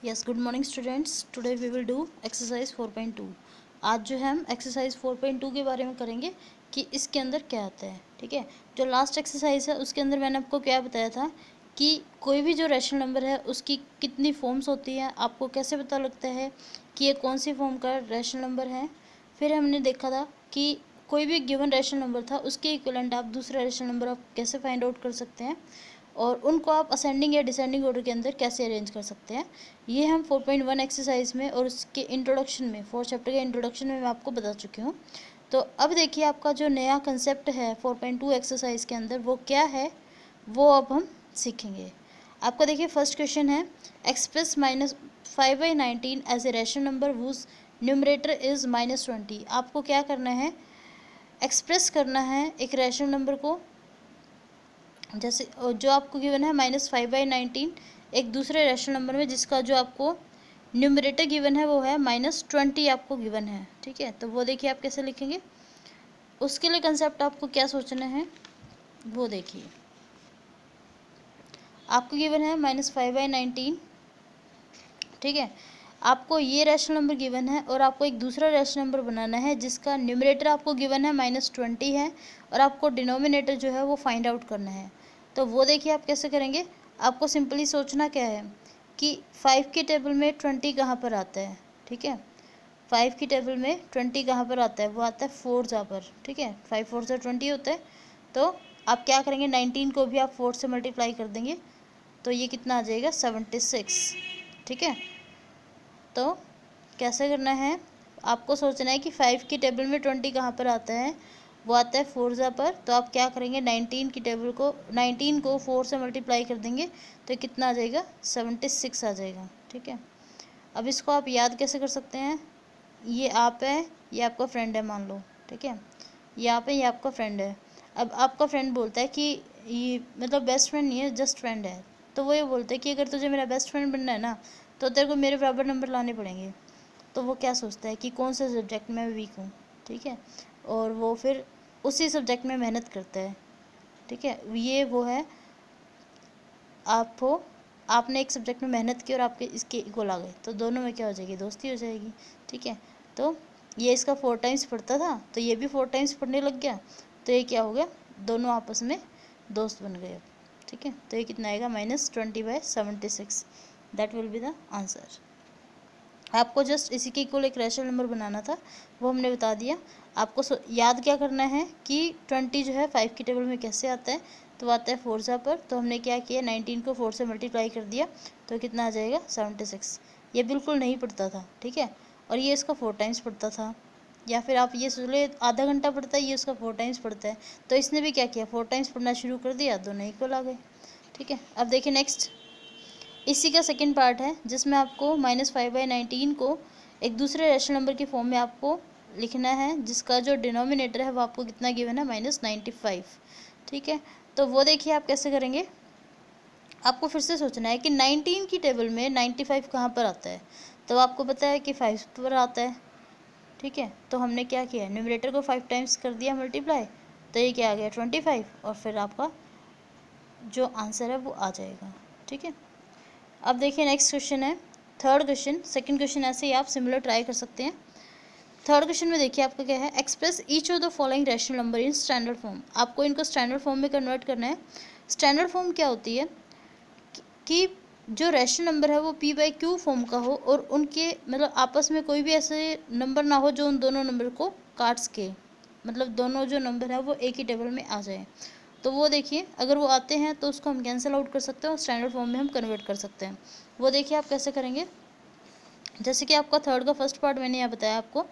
Yes, good morning students. Today we will do exercise 4.2। आज जो है हम एक्सरसाइज 4.2 के बारे में करेंगे कि इसके अंदर क्या आता है। ठीक है, जो लास्ट एक्सरसाइज है उसके अंदर मैंने आपको क्या बताया था कि कोई भी जो रैशनल नंबर है उसकी कितनी फॉर्म्स होती हैं, आपको कैसे पता लगता है कि ये कौन सी फॉर्म का रैशनल नंबर है। फिर हमने देखा था कि कोई भी गिवन रैशनल नंबर था उसके इक्विवेलेंट आप दूसरा रैशनल नंबर आप कैसे फाइंड आउट कर सकते हैं और उनको आप असेंडिंग या डिसेंडिंग ऑर्डर के अंदर कैसे अरेंज कर सकते हैं। ये हम 4.1 एक्सरसाइज में और उसके इंट्रोडक्शन में 4 चैप्टर के इंट्रोडक्शन में मैं आपको बता चुकी हूँ। तो अब देखिए आपका जो नया कंसेप्ट है 4.2 एक्सरसाइज के अंदर वो क्या है, वो अब हम सीखेंगे। आपका देखिए फर्स्ट क्वेश्चन है, express -5/19 as a rational number whose numerator is -20। आपको क्या करना है, एक्सप्रेस करना है एक रैशनल नंबर को, जैसे जो आपको गिवन है -5/19 एक दूसरे रैशनल नंबर में जिसका जो आपको न्यूमरेटर गिवन है वो है -20 आपको गिवन है। ठीक है, तो वो देखिए आप कैसे लिखेंगे, उसके लिए कंसेप्ट आपको क्या सोचना है वो देखिए। आपको गिवन है -5/19। ठीक है, आपको ये रैशनल नंबर गिवन है और आपको एक दूसरा रैशनल नंबर बनाना है जिसका न्यूमरेटर आपको गिवन है -20 है और आपको डिनोमिनेटर जो है वो फाइंड आउट करना है। तो वो देखिए आप कैसे करेंगे। आपको सिंपली सोचना क्या है कि 5 की टेबल में 20 कहाँ पर आता है। ठीक है, 5 की टेबल में 20 कहाँ पर आता है, वो आता है 4 जहाँ पर। ठीक है, 5 4 से 20 होता है। तो आप क्या करेंगे, 19 को भी आप 4 से मल्टीप्लाई कर देंगे तो ये कितना आ जाएगा 76। ठीक है, तो कैसे करना है, आपको सोचना है कि 5 की टेबल में 20 कहाँ पर आता है, वो आता है 4 जा पर। तो आप क्या करेंगे, 19 को 4 से मल्टीप्लाई कर देंगे तो कितना आ जाएगा 76 आ जाएगा। ठीक है, अब इसको आप याद कैसे कर सकते हैं, ये आप है, ये आपका फ्रेंड है मान लो। ठीक है, ये आप है, ये आपका फ्रेंड है। अब आपका फ्रेंड बोलता है कि ये मतलब बेस्ट फ्रेंड नहीं है, जस्ट फ्रेंड है। तो वो ये बोलता है कि अगर तुझे मेरा बेस्ट फ्रेंड बनना है ना तो तेरे को मेरे बराबर नंबर लाने पड़ेंगे। तो वो क्या सोचता है कि कौन से सब्जेक्ट में मैं वीक हूँ। ठीक है, और वो फिर उसी सब्जेक्ट में मेहनत करता है। ठीक है, ये वो है, आपने एक सब्जेक्ट में मेहनत की और आपके इसके इक्वल आ गए तो दोनों में क्या हो जाएगी, दोस्ती हो जाएगी। ठीक है, तो ये इसका 4 टाइम्स पढ़ता था तो ये भी 4 टाइम्स पढ़ने लग गया तो ये क्या हो गया, दोनों आपस में दोस्त बन गए। ठीक है, तो ये कितना आएगा -20/76। That will be the answer. आपको जस्ट इसी के इक्वल एक रैशनल नंबर बनाना था, वो हमने बता दिया। आपको याद क्या करना है कि 20 जो है 5 की टेबल में कैसे आता है, तो आता है 4 जा पर। तो हमने क्या किया, 19 को 4 से मल्टीप्लाई कर दिया तो कितना आ जाएगा 76। ये बिल्कुल नहीं पढ़ता था। ठीक है, और ये इसका 4 टाइम्स पढ़ता था, या फिर आप ये सोच ले आधा घंटा पढ़ता है, ये उसका 4 टाइम्स पढ़ता है। तो इसने भी क्या किया, 4 टाइम्स पढ़ना शुरू कर दिया, दोनों इक्वल आ गए। ठीक है, अब देखिए नेक्स्ट, इसी का सेकंड पार्ट है जिसमें आपको -5/19 को एक दूसरे रैशनल नंबर की फॉर्म में आपको लिखना है जिसका जो डिनोमिनेटर है वो आपको कितना गिवन है -95। ठीक है, तो वो देखिए आप कैसे करेंगे। आपको फिर से सोचना है कि 19 की टेबल में 95 कहाँ पर आता है, तो आपको पता है कि 5 पर आता है। ठीक है, तो हमने क्या किया, न्यूमरेटर को 5 टाइम्स कर दिया मल्टीप्लाई, तो ये क्या आ गया 25 और फिर आपका जो आंसर है वो आ जाएगा। ठीक है, अब देखिए नेक्स्ट क्वेश्चन है थर्ड क्वेश्चन। सेकंड क्वेश्चन ऐसे ही आप सिमिलर ट्राई कर सकते हैं। थर्ड क्वेश्चन में देखिए आपका क्या है, express each of the following rational number in standard form. आपको इनको स्टैंडर्ड फॉर्म में कन्वर्ट करना है। स्टैंडर्ड फॉर्म क्या होती है कि जो रैशनल नंबर है वो P/Q फॉर्म का हो और उनके मतलब आपस में कोई भी ऐसे नंबर ना हो जो उन दोनों नंबर को काट सके, मतलब दोनों जो नंबर है वो एक ही टेबल में आ जाए। तो वो देखिए अगर वो आते हैं तो उसको हम कैंसिल आउट कर सकते हैं और स्टैंडर्ड फॉर्म में हम कन्वर्ट कर सकते हैं। वो देखिए आप कैसे करेंगे, जैसे कि आपका थर्ड का फर्स्ट पार्ट मैंने यहाँ बताया आपको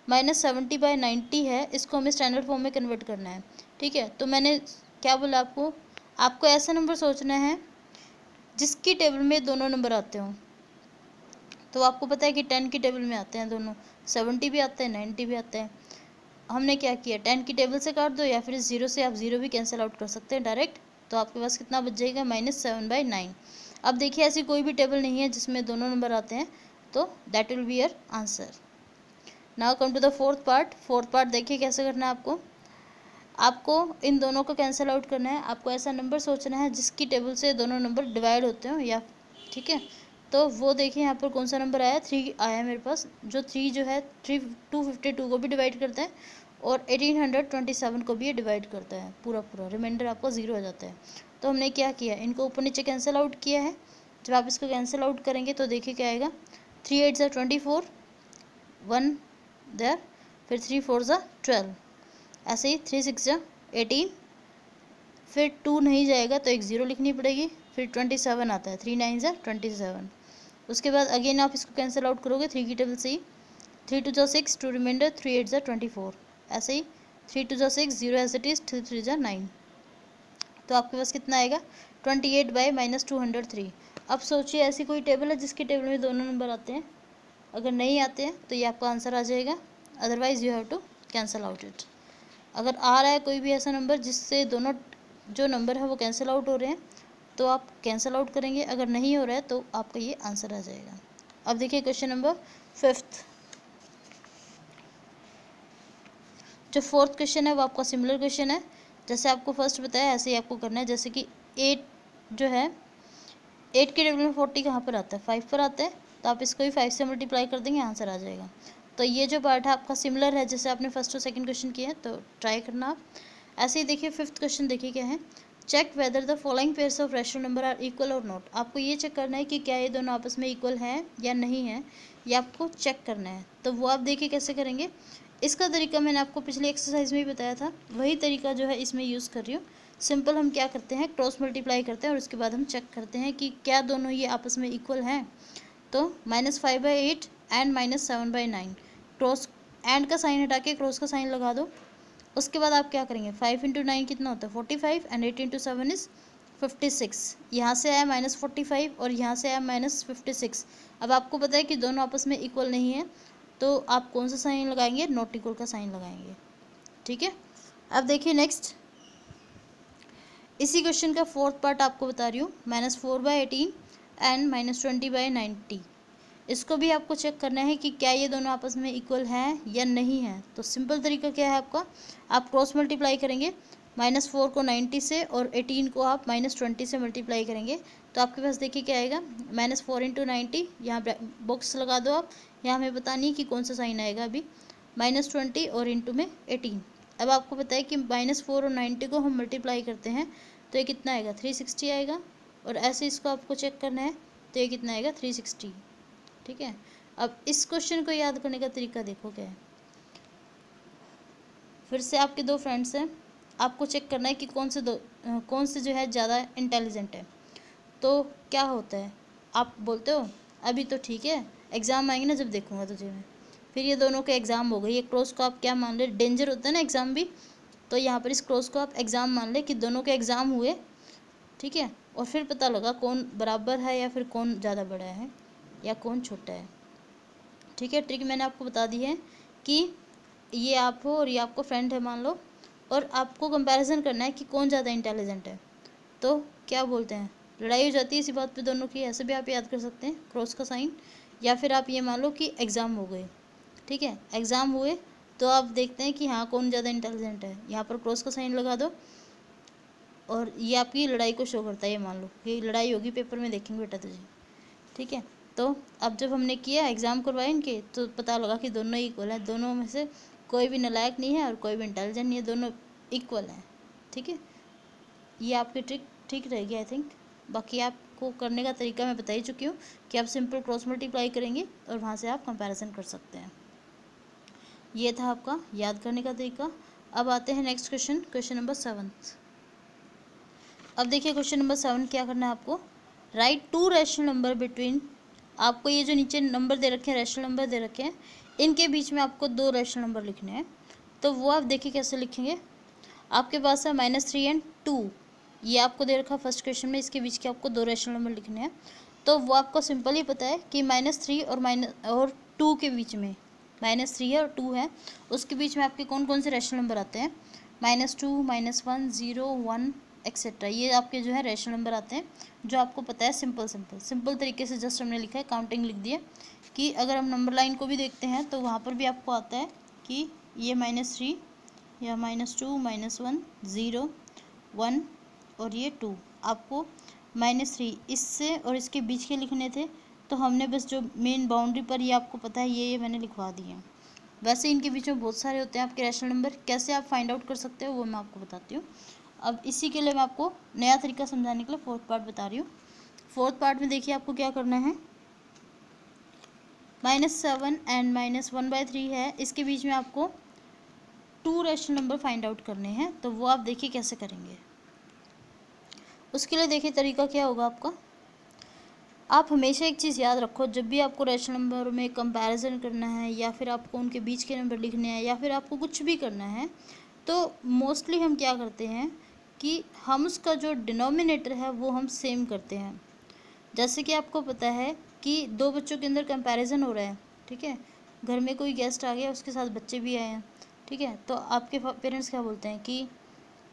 -70/90 है, इसको हमें स्टैंडर्ड फॉर्म में कन्वर्ट करना है। ठीक है, तो मैंने क्या बोला आपको ऐसा नंबर सोचना है जिसकी टेबल में दोनों नंबर आते हों। तो आपको पता है कि 10 की टेबल में आते हैं दोनों, 70 भी आता है 90 भी आता है। हमने क्या किया, 10 की टेबल से काट दो या फिर 0 से आप 0 भी कैंसिल आउट कर सकते हैं डायरेक्ट। तो आपके पास कितना बच जाएगा -7/9। अब देखिए ऐसी कोई भी टेबल नहीं है जिसमें दोनों नंबर आते हैं, तो that will be your answer. Now come to the fourth part. Fourth part देखिए कैसे करना है आपको इन दोनों को कैंसिल आउट करना है। आपको ऐसा नंबर सोचना है जिसकी टेबल से दोनों नंबर डिवाइड होते हो या, ठीक है, तो वो देखिए यहाँ पर कौन सा नंबर आया, 3 आया मेरे पास। जो 3 जो है 252 को भी डिवाइड करता है और 1827 को भी ये डिवाइड करता है पूरा पूरा, रिमाइंडर आपका 0 हो जाता है। तो हमने क्या किया, इनको ऊपर नीचे कैंसिल आउट किया है। जब आप इसको कैंसिल आउट करेंगे तो देखिए क्या आएगा, 3 8 ज़ा 24, 1 देयर, फिर 3 4 ज़ा 12, ऐसे ही 3 6 ज़ा 18, फिर 2 नहीं जाएगा तो एक 0 लिखनी पड़ेगी, फिर 27 आता है, 3 9 ज़ा 27। उसके बाद अगेन आप इसको कैंसिल आउट करोगे 3 की टेबल से ही, 3 2 ज़ा 6, 2 रिमाइंडर, 3 8 ज़ा 24, ऐसे ही 3 2 ज़ा 6, 0 एज इट इज़, 3 3 ज़ा 9। तो आपके पास कितना आएगा, 28 बाई -203। अब सोचिए ऐसी कोई टेबल है जिसकी टेबल में दोनों नंबर आते हैं, अगर नहीं आते हैं तो ये आपका आंसर आ जाएगा, otherwise you have to cancel out it. अगर आ रहा है कोई भी ऐसा नंबर जिससे दोनों जो नंबर है वो कैंसिल आउट हो रहे हैं तो आप कैंसिल आउट करेंगे, अगर नहीं हो रहा है तो आपका ये आंसर आ जाएगा। अब देखिए क्वेश्चन नंबर 5। जो 4th क्वेश्चन है वो आपका सिमिलर क्वेश्चन है, जैसे आपको फर्स्ट बताया ऐसे ही आपको करना है। जैसे कि 8 जो है, 8 के टेबल में 40 कहाँ पर आता है, 5 पर आता है, तो आप इसको भी 5 से मल्टीप्लाई कर देंगे, आंसर आ जाएगा। तो ये जो पार्ट है आपका सिमिलर है, जैसे आपने फर्स्ट और सेकंड क्वेश्चन किया है, तो ट्राई करना आप। ऐसे ही देखिए 5th क्वेश्चन देखिए क्या है, check whether the following pairs of rational number are equal और नॉट। आपको ये चेक करना है कि क्या ये दोनों आपस में इक्वल हैं या नहीं है, ये आपको चेक करना है। तो वो आप देखिए कैसे करेंगे, इसका तरीका मैंने आपको पिछली एक्सरसाइज में ही बताया था, वही तरीका जो है इसमें यूज़ कर रही हूँ। सिंपल हम क्या करते हैं, क्रॉस मल्टीप्लाई करते हैं और उसके बाद हम चेक करते हैं कि क्या दोनों ये आपस में इक्वल हैं। तो -5/8 एंड -7/9, क्रॉस एंड का साइन हटा के क्रॉस का साइन लगा दो। उसके बाद आप क्या करेंगे, 5 × 9 कितना होता है 45 एंड 8 × 7 इज़ 56। यहाँ से आया -45 और यहाँ से आया -56। अब आपको पता है कि दोनों आपस में इक्वल नहीं है, तो आप कौन सा साइन लगाएंगे, नॉट इक्वल का साइन लगाएंगे। ठीक है, अब देखिए नेक्स्ट, इसी क्वेश्चन का 4th पार्ट आपको बता रही हूँ, -4/18 एंड -20/90। इसको भी आपको चेक करना है कि क्या ये दोनों आपस में इक्वल हैं या नहीं है। तो सिंपल तरीका क्या है आपका, आप क्रॉस मल्टीप्लाई करेंगे, -4 को 90 से और 18 को आप -20 से मल्टीप्लाई करेंगे, तो आपके पास देखिए क्या आएगा, -4 × 90, यहाँ बॉक्स लगा दो आप, यहाँ हमें पता नहीं कि कौन सा साइन आएगा अभी, -20 और इंटू में 18। अब आपको पता है कि -4 और 90 को हम मल्टीप्लाई करते हैं तो ये कितना आएगा, 360 आएगा, और ऐसे इसको आपको चेक करना है तो ये कितना आएगा, 360। ठीक है, अब इस क्वेश्चन को याद करने का तरीका देखो क्या है। फिर से आपके दो फ्रेंड्स हैं, आपको चेक करना है कि कौन से जो है ज़्यादा इंटेलिजेंट है। तो क्या होता है, आप बोलते हो अभी तो ठीक है, एग्ज़ाम आएंगे ना जब देखूंगा तुझे मैं। फिर ये दोनों के एग्ज़ाम हो गए, ये क्रॉस को आप क्या मान ले, डेंजर होता है ना एग्ज़ाम भी, तो यहाँ पर इस क्रॉस को आप एग्ज़ाम मान ले कि दोनों के एग्ज़ाम हुए। ठीक है, और फिर पता लगा कौन बराबर है या फिर कौन ज़्यादा बड़ा है या कौन छोटा है। ठीक है, ट्रिक मैंने आपको बता दी है कि ये आप हो और ये आपको फ्रेंड है मान लो, और आपको कंपैरिजन करना है कि कौन ज़्यादा इंटेलिजेंट है। तो क्या बोलते हैं, लड़ाई हो जाती है इसी बात पे दोनों की, ऐसे भी आप याद कर सकते हैं क्रॉस का साइन, या फिर आप ये मान लो कि एग्ज़ाम हो गए। ठीक है, एग्ज़ाम हुए तो आप देखते हैं कि हाँ कौन ज़्यादा इंटेलिजेंट है, यहाँ पर क्रॉस का साइन लगा दो और ये आपकी लड़ाई को शो करता है, ये मान लो कि लड़ाई होगी, पेपर में देखेंगे बेटा तुझे। ठीक है, तो अब जब हमने किया एग्ज़ाम करवाए इनके तो पता लगा कि दोनों इक्वल है, दोनों में से कोई भी नालायक नहीं है और कोई भी इंटेलिजेंट नहीं है, दोनों इक्वल हैं। ठीक है, ये आपकी ट्रिक ठीक रहेगी आई थिंक। बाकी आपको करने का तरीका मैं बता ही चुकी हूँ कि आप सिंपल क्रॉस मल्टीप्लाई करेंगे और वहाँ से आप कंपैरिजन कर सकते हैं। ये था आपका याद करने का तरीका। अब आते हैं नेक्स्ट क्वेश्चन, क्वेश्चन नंबर 7। अब देखिए क्वेश्चन नंबर 7 क्या करना है आपको, राइट 2 रैशनल नंबर बिटवीन। आपको ये जो नीचे नंबर दे रखे हैं, रैशनल नंबर दे रखे हैं, इनके बीच में आपको 2 रैशनल नंबर लिखने हैं। तो वो आप देखिए कैसे लिखेंगे, आपके पास है -3 एंड 2, ये आपको दे रखा फर्स्ट क्वेश्चन में, इसके बीच के आपको 2 रैशनल नंबर लिखने हैं। तो वो आपको सिंपल ही पता है कि -3 और 2 के बीच में, -3 है और 2 है, उसके बीच में आपके कौन कौन से रैशनल नंबर आते हैं, -2, -1, 0, 1 एक्सेट्रा। ये आपके जो है रैशनल नंबर आते हैं, जो आपको पता है। सिंपल तरीके से जस्ट हमने लिखा है, काउंटिंग लिख दी है कि अगर हम नंबर लाइन को भी देखते हैं तो वहाँ पर भी आपको आता है कि ये -3 या -2, -1, 0, 1 और ये 2। आपको -3 इससे और इसके बीच के लिखने थे, तो हमने बस जो मेन बाउंड्री पर ये आपको पता है ये मैंने लिखवा दिए हैं। वैसे इनके बीच में बहुत सारे होते हैं आपके रैशनल नंबर, कैसे आप फाइंड आउट कर सकते हो वो मैं आपको बताती हूँ। अब इसी के लिए मैं आपको नया तरीका समझाने के लिए फोर्थ पार्ट बता रही हूँ। फोर्थ पार्ट में देखिए आपको क्या करना है, -7 एंड -1/3 है, इसके बीच में आपको 2 रैशनल नंबर फाइंड आउट करने हैं। तो वो आप देखिए कैसे करेंगे। उसके लिए देखिए तरीका क्या होगा आपका, आप हमेशा एक चीज़ याद रखो, जब भी आपको रैशनल नंबर में कंपैरिजन करना है या फिर आपको उनके बीच के नंबर लिखने हैं या फिर आपको कुछ भी करना है, तो मोस्टली हम क्या करते हैं कि हम उसका जो डिनोमिनेटर है वो हम सेम करते हैं। जैसे कि आपको पता है कि दो बच्चों के अंदर कंपैरिजन हो रहा है, ठीक है, घर में कोई गेस्ट आ गया, उसके साथ बच्चे भी आए हैं, ठीक है, तो आपके पेरेंट्स क्या बोलते हैं कि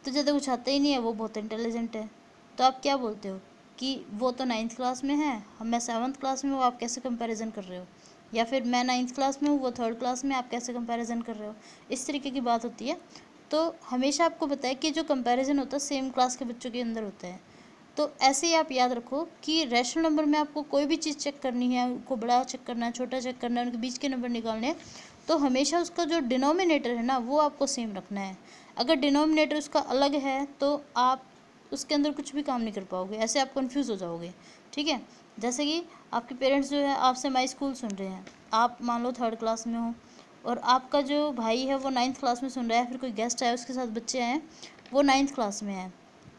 तुझे तो कुछ आता ही नहीं है, वो बहुत इंटेलिजेंट है। तो आप क्या बोलते हो कि वो तो 9th क्लास में है, मैं 7th क्लास में हूँ, आप कैसे कंपैरिजन कर रहे हो, या फिर मैं 9th क्लास में हूँ, वो 3rd क्लास में, आप कैसे कंपैरिजन कर रहे हो, इस तरीके की बात होती है। तो हमेशा आपको पता है कि जो कंपैरिजन होता है सेम क्लास के बच्चों के अंदर होता है। तो ऐसे ही आप याद रखो कि रैशनल नंबर में आपको कोई भी चीज़ चेक करनी है, उनको बड़ा चेक करना है, छोटा चेक करना है, उनके बीच के नंबर निकालने हैं, तो हमेशा उसका जो डिनोमिनेटर है ना वो आपको सेम रखना है। अगर डिनोमिनेटर उसका अलग है तो आप उसके अंदर कुछ भी काम नहीं कर पाओगे, ऐसे आप कंफ्यूज हो जाओगे, ठीक है। जैसे कि आपके पेरेंट्स जो है आपसे माई स्कूल सुन रहे हैं, आप मान लो 3rd क्लास में हो और आपका जो भाई है वो 9th क्लास में सुन रहा है, फिर कोई गेस्ट आया उसके साथ बच्चे आए वो 9th क्लास में है।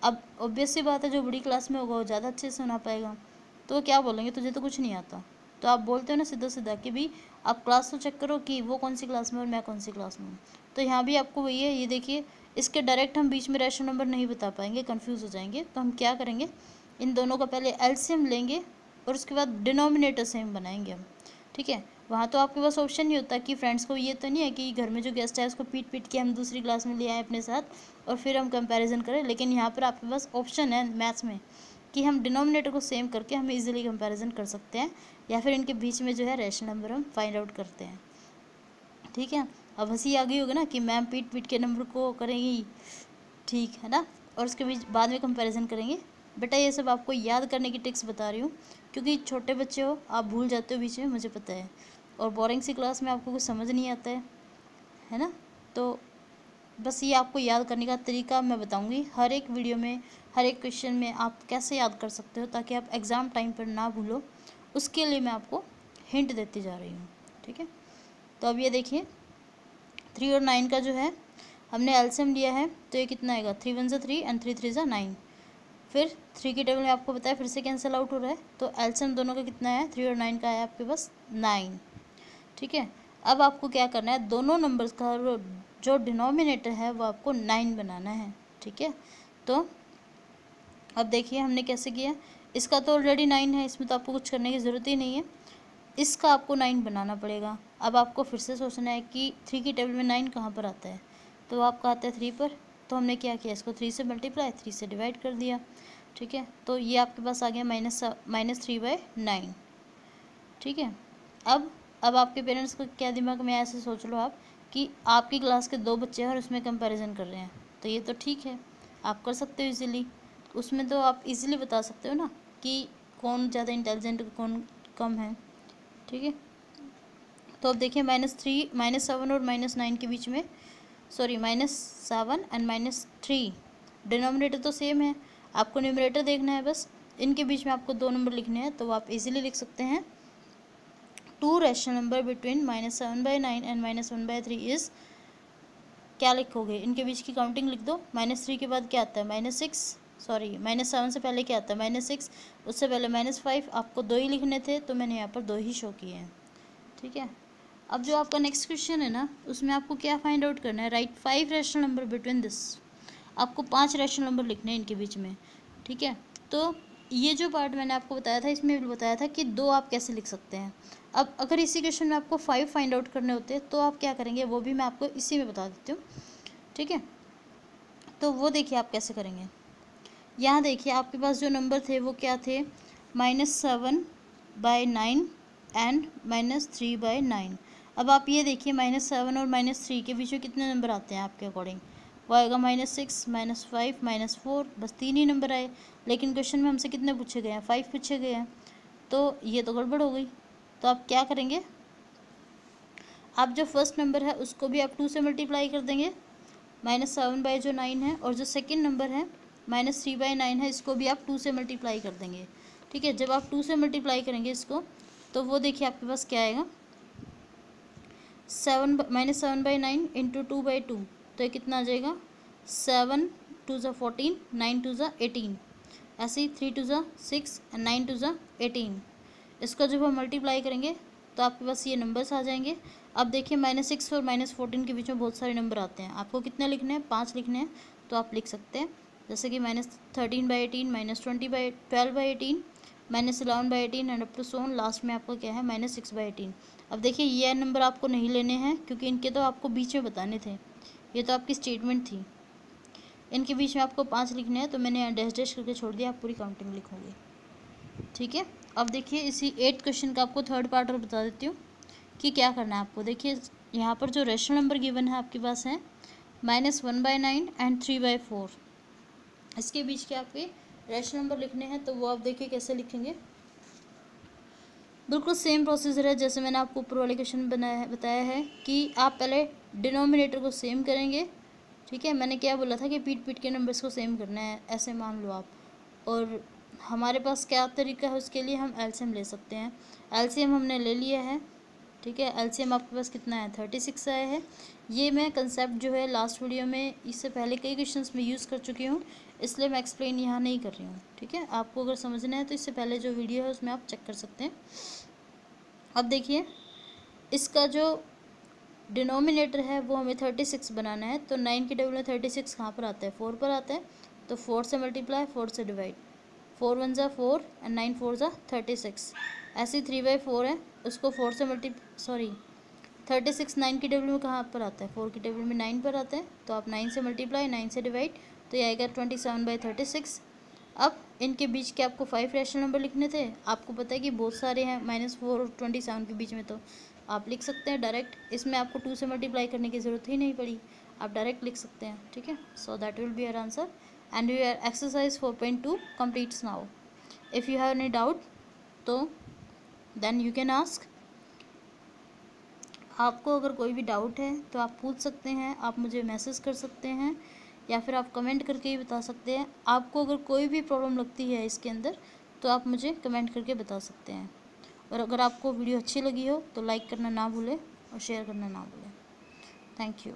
अब ऑब्वियस सी बात है जो बड़ी क्लास में होगा वो ज़्यादा अच्छे से सुना पाएगा, तो क्या बोलेंगे तुझे तो कुछ नहीं आता। तो आप बोलते हो ना सीधा सीधा कि भाई आप क्लास तो चेक करो कि वो कौन सी क्लास में और मैं कौन सी क्लास में हूँ। तो यहाँ भी आपको वही है, ये देखिए इसके डायरेक्ट हम बीच में रैशनल नंबर नहीं बता पाएंगे, कंफ्यूज हो जाएंगे। तो हम क्या करेंगे, इन दोनों का पहले एलसीएम लेंगे और उसके बाद डिनोमिनेटर सेम बनाएंगे हम, ठीक है। वहाँ तो आपके पास ऑप्शन नहीं होता कि फ्रेंड्स को ये तो नहीं है कि घर में जो गेस्ट है उसको पीट पीट के हम दूसरी क्लास में ले आए अपने साथ और फिर हम कंपैरिजन करें, लेकिन यहाँ पर आपके पास ऑप्शन है मैथ्स में कि हम डिनोमिनेटर को सेम करके हम इजीली कंपैरिजन कर सकते हैं, या फिर इनके बीच में जो है रैशनल नंबर हम फाइंड आउट करते हैं, ठीक है। अब हंसी आ गई होगी ना कि मैम पीट पीट के नंबर को करेंगी, ठीक है ना, और उसके बीच बाद में कंपैरिजन करेंगे। बेटा ये सब आपको याद करने की ट्रिक्स बता रही हूँ, क्योंकि छोटे बच्चे हो आप भूल जाते हो बीच में, मुझे पता है, और बोरिंग सी क्लास में आपको कुछ समझ नहीं आता है ना। तो बस ये आपको याद करने का तरीका मैं बताऊंगी हर एक वीडियो में, हर एक क्वेश्चन में आप कैसे याद कर सकते हो ताकि आप एग्ज़ाम टाइम पर ना भूलो, उसके लिए मैं आपको हिंट देती जा रही हूँ, ठीक है। तो अब ये देखिए 3 और 9 का जो है हमने एलसीएम लिया है, तो ये कितना आएगा, 3 1 3 एंड 3 3 9। फिर 3 की टेबल में आपको पता है फिर से कैंसिल आउट हो रहा है, तो एलसीएम दोनों का कितना है, 3 और 9 का है आपके पास 9, ठीक है। अब आपको क्या करना है, दोनों नंबर्स का जो डिनोमिनेटर है वो आपको 9 बनाना है, ठीक है। तो अब देखिए हमने कैसे किया, इसका तो ऑलरेडी 9 है, इसमें तो आपको कुछ करने की ज़रूरत ही नहीं है, इसका आपको 9 बनाना पड़ेगा। अब आपको फिर से सोचना है कि 3 की टेबल में 9 कहाँ पर आता है, तो आपका आता है 3 पर, तो हमने क्या किया, इसको 3 से मल्टीप्लाई 3 से डिवाइड कर दिया, ठीक है। तो ये आपके पास आ गया -3/9, ठीक है। अब आपके पेरेंट्स को क्या दिमाग में ऐसे सोच लो आप कि आपकी क्लास के 2 बच्चे हैं और उसमें कंपैरिजन कर रहे हैं, तो ये तो ठीक है, आप कर सकते हो इजीली, उसमें तो आप इजीली बता सकते हो ना कि कौन ज़्यादा इंटेलिजेंट कौन कम है, ठीक है। तो अब देखिए -7 और -9 के बीच में, सॉरी -7 एंड -3, डिनोमिनेटर तो सेम है, आपको न्यूमरेटर देखना है बस, इनके बीच में आपको 2 नंबर लिखने हैं, तो आप इजीली लिख सकते हैं 2 rational number between -7/9 and -1/3 is, क्या लिखोगे, इनके बीच की काउंटिंग लिख दो, -3 के बाद क्या आता है -6, सॉरी -7 से पहले क्या आता है -6, उससे पहले -5, आपको 2 ही लिखने थे तो मैंने यहाँ पर 2 ही शो किए हैं, ठीक है। अब जो आपका नेक्स्ट क्वेश्चन है ना उसमें आपको क्या फाइंड आउट करना है, right 5 rational number between this, आपको 5 रैशनल नंबर लिखने हैं इनके बीच में, ठीक है। तो ये जो पार्ट मैंने आपको बताया था इसमें भी बताया था कि 2 आप कैसे लिख सकते हैं। अब अगर इसी क्वेश्चन में आपको 5 फाइंड आउट करने होते हैं तो आप क्या करेंगे वो भी मैं आपको इसी में बता देती हूँ, ठीक है। तो वो देखिए आप कैसे करेंगे, यहाँ देखिए आपके पास जो नंबर थे वो क्या थे, -7/9 एंड -3/9। अब आप ये देखिए -7 और -3 के बीच में कितने नंबर आते हैं आपके अकॉर्डिंग, वो आएगा -6 -5 -4, बस 3 ही नंबर आए, लेकिन क्वेश्चन में हमसे कितने पूछे गए हैं, 5 पूछे गए हैं। तो ये तो गड़बड़ हो गई। तो आप क्या करेंगे, आप जो फर्स्ट नंबर है उसको भी आप 2 से मल्टीप्लाई कर देंगे, -7 जो 9 है, और जो सेकंड नंबर है -3/9 है, इसको भी आप 2 से मल्टीप्लाई कर देंगे। ठीक है, जब आप 2 से मल्टीप्लाई करेंगे इसको, तो वो देखिए आपके पास क्या आएगा, -7/9 इंटू 2/2, तो ये कितना आ जाएगा, 7 2 ज़ा 14, 9 2 ज़ा 18, ऐसे ही 3 2 ज़ा 6 एंड 9 2 ज़ा 18। इसको जब हम मल्टीप्लाई करेंगे तो आपके पास ये नंबर्स आ जाएंगे। अब देखिए -6 और -14 के बीच में बहुत सारे नंबर आते हैं, आपको कितने लिखने हैं, 5 लिखने हैं, तो आप लिख सकते हैं जैसे कि -13/18, -12/18, -11/18 and up to so on, last में आपका क्या है -6/18। अब देखिए ये नंबर आपको नहीं लेने हैं क्योंकि इनके तो आपको बीच में बताने थे, ये तो आपकी स्टेटमेंट थी, इनके बीच में आपको 5 लिखने हैं, तो मैंने यहाँ डैश डैश करके छोड़ दिया, आप पूरी काउंटिंग लिखोगे। ठीक है, अब देखिए इसी 8th क्वेश्चन का आपको थर्ड पार्ट और बता देती हूँ कि क्या करना है आपको। देखिए यहाँ पर जो रेशनल नंबर गिवन है आपके पास है -1/9 एंड 3/4, इसके बीच के आपके रेशनल नंबर लिखने हैं, तो वो आप देखिए कैसे लिखेंगे। बिल्कुल सेम प्रोसीजर है जैसे मैंने आपको ऊपर वाले क्वेश्चन में बताया है कि आप पहले डिनोमिनेटर को सेम करेंगे। ठीक है, मैंने क्या बोला था कि पीट पीट के नंबर्स को सेम करना है, ऐसे मान लो आप। और हमारे पास क्या तरीका है उसके लिए, हम एलसीएम ले सकते हैं। एलसीएम हमने ले लिया है। ठीक है, एलसीएम आपके पास कितना है, 36 आया है। ये मैं कंसेप्ट जो है लास्ट वीडियो में इससे पहले कई क्वेश्चंस में यूज़ कर चुकी हूँ, इसलिए मैं एक्सप्लेन यहाँ नहीं कर रही हूँ। ठीक है, आपको अगर समझना है तो इससे पहले जो वीडियो है उसमें आप चेक कर सकते हैं। अब देखिए इसका जो डिनोमिनेटर है वो हमें 36 बनाना है, तो 9 के टेबल में 36 कहाँ पर आता है, 4 पर आता है, तो 4 से मल्टीप्लाई, 4 से डिवाइड, 4 1 ज़ा 4 एंड 9 4 ज़ा 36। ऐसे 3/4 है, उसको 4 से 36 9 की टेबल में कहाँ पर आता है, 4 की टेबल में 9 पर आता है, तो आप 9 से मल्टीप्लाई, 9 से डिवाइड, तो ये आएगा 27/36। अब इनके बीच के आपको 5 रैशनल नंबर लिखने थे, आपको पता है कि बहुत सारे हैं, -4 और 27 के बीच में, तो आप लिख सकते हैं डायरेक्ट, इसमें आपको 2 से मल्टीप्लाई करने की ज़रूरत ही नहीं पड़ी, आप डायरेक्ट लिख सकते हैं। ठीक है, so that will be our answer and your exercise 4.2 completes now. If you have any doubt तो देन यू कैन आस्क। आपको अगर कोई भी डाउट है तो आप पूछ सकते हैं, आप मुझे मैसेज कर सकते हैं या फिर आप कमेंट करके ही बता सकते हैं। आपको अगर कोई भी प्रॉब्लम लगती है इसके अंदर तो आप मुझे कमेंट करके बता सकते हैं। और अगर आपको वीडियो अच्छी लगी हो तो लाइक करना ना भूलें और शेयर करना ना भूलें। Thank you.